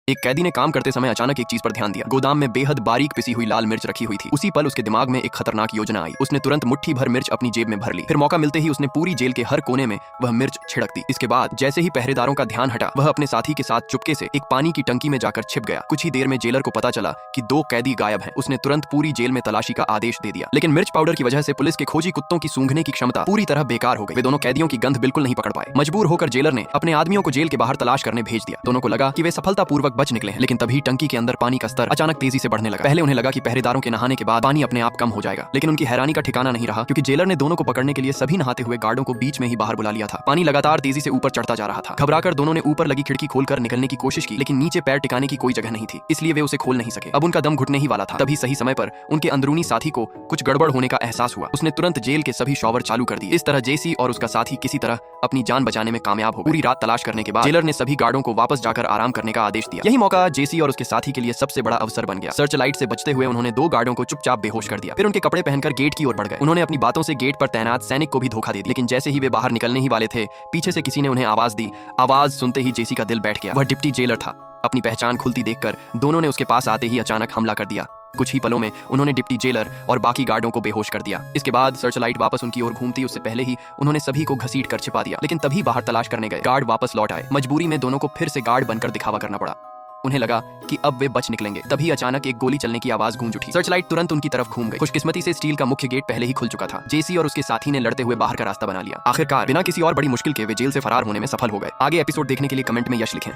एक कैदी ने काम करते समय अचानक एक चीज पर ध्यान दिया। गोदाम में बेहद बारीक पिसी हुई लाल मिर्च रखी हुई थी। उसी पल उसके दिमाग में एक खतरनाक योजना आई। उसने तुरंत मुट्ठी भर मिर्च अपनी जेब में भर ली। फिर मौका मिलते ही उसने पूरी जेल के हर कोने में वह मिर्च छिड़क दी। इसके बाद जैसे ही पहरेदारों का ध्यान हटा, वह अपने साथी के साथ चुपके से एक पानी की टंकी में जाकर छिप गया। कुछ ही देर में जेलर को पता चला कि 2 कैदी गायब हैं। उसने तुरंत पूरी जेल में तलाशी का आदेश दे दिया। लेकिन मिर्च पाउडर की वजह से पुलिस के खोजी कुत्तों की सूंघने की क्षमता पूरी तरह बेकार हो गई। वे दोनों कैदियों की गंध बिल्कुल नहीं पकड़ पाए। मजबूर होकर जेलर ने अपने आदमियों को जेल के बाहर तलाश करने भेज दिया। दोनों को लगा कि वे सफलतापूर्वक बच निकले हैं, लेकिन तभी टंकी के अंदर पानी का स्तर अचानक तेजी से बढ़ने लगा। पहले उन्हें लगा कि पहरेदारों के नहाने के बाद पानी अपने आप कम हो जाएगा, लेकिन उनकी हैरानी का ठिकाना नहीं रहा, क्योंकि जेलर ने दोनों को पकड़ने के लिए सभी नहाते हुए गार्डों को बीच में ही बाहर बुला लिया था। पानी लगातार तेजी से ऊपर चढ़ता जा रहा था। घबराकर दोनों ने ऊपर लगी खिड़की खोलकर निकलने की कोशिश की, लेकिन नीचे पैर टिकाने की कोई जगह नहीं थी, इसलिए वे उसे खोल नहीं सके। अब उनका दम घुटने ही वाला था। तभी सही समय पर उनके अंदरूनी साथी को कुछ गड़बड़ होने का एहसास हुआ। उसने तुरंत जेल के सभी शॉवर चालू कर दिए। इस तरह जेसी और उसका साथी किसी तरह अपनी जान बचाने में कामयाब हो गए। पूरी रात तलाश करने के बाद जेलर ने सभी गार्डों को वापस जाकर आराम करने का आदेश दिया। यही मौका जेसी और उसके साथी के लिए सबसे बड़ा अवसर बन गया। सर्च लाइट से बचते हुए उन्होंने 2 गार्डों को चुपचाप बेहोश कर दिया। फिर उनके कपड़े पहनकर गेट की ओर बढ़ गए। उन्होंने अपनी बातों से गेट पर तैनात सैनिक को भी धोखा दे दिया। लेकिन जैसे ही वे बाहर निकलने ही वाले थे, पीछे से किसी ने उन्हें आवाज दी। आवाज सुनते ही जेसी का दिल बैठ गया। वह डिप्टी जेलर था। अपनी पहचान खुलती देखकर दोनों ने उसके पास आते ही अचानक हमला कर दिया। कुछ ही पलों में उन्होंने डिप्टी जेलर और बाकी गार्डों को बेहोश कर दिया। इसके बाद सर्च लाइट वापस उनकी ओर घूमती उससे पहले ही उन्होंने सभी को घसीट कर छिपा दिया। लेकिन तभी बाहर तलाश करने गए गार्ड वापस लौट आए। मजबूरी में दोनों को फिर से गार्ड बनकर दिखावा करना पड़ा। उन्हें लगा कि अब वे बच निकलेंगे। तभी अचानक एक गोली चलने की आवाज गूंज उठी। सर्च लाइट तुरंत उनकी तरफ घूम गई। खुशकिस्मती से स्टील का मुख्य गेट पहले ही खुल चुका था। जेसी और उसके साथी ने लड़ते हुए बाहर का रास्ता बना लिया। आखिरकार बिना किसी और बड़ी मुश्किल के वे जेल से फरार होने में सफल हो गए। आगे एपिसोड देखने के लिए कमेंट में यश लिखें।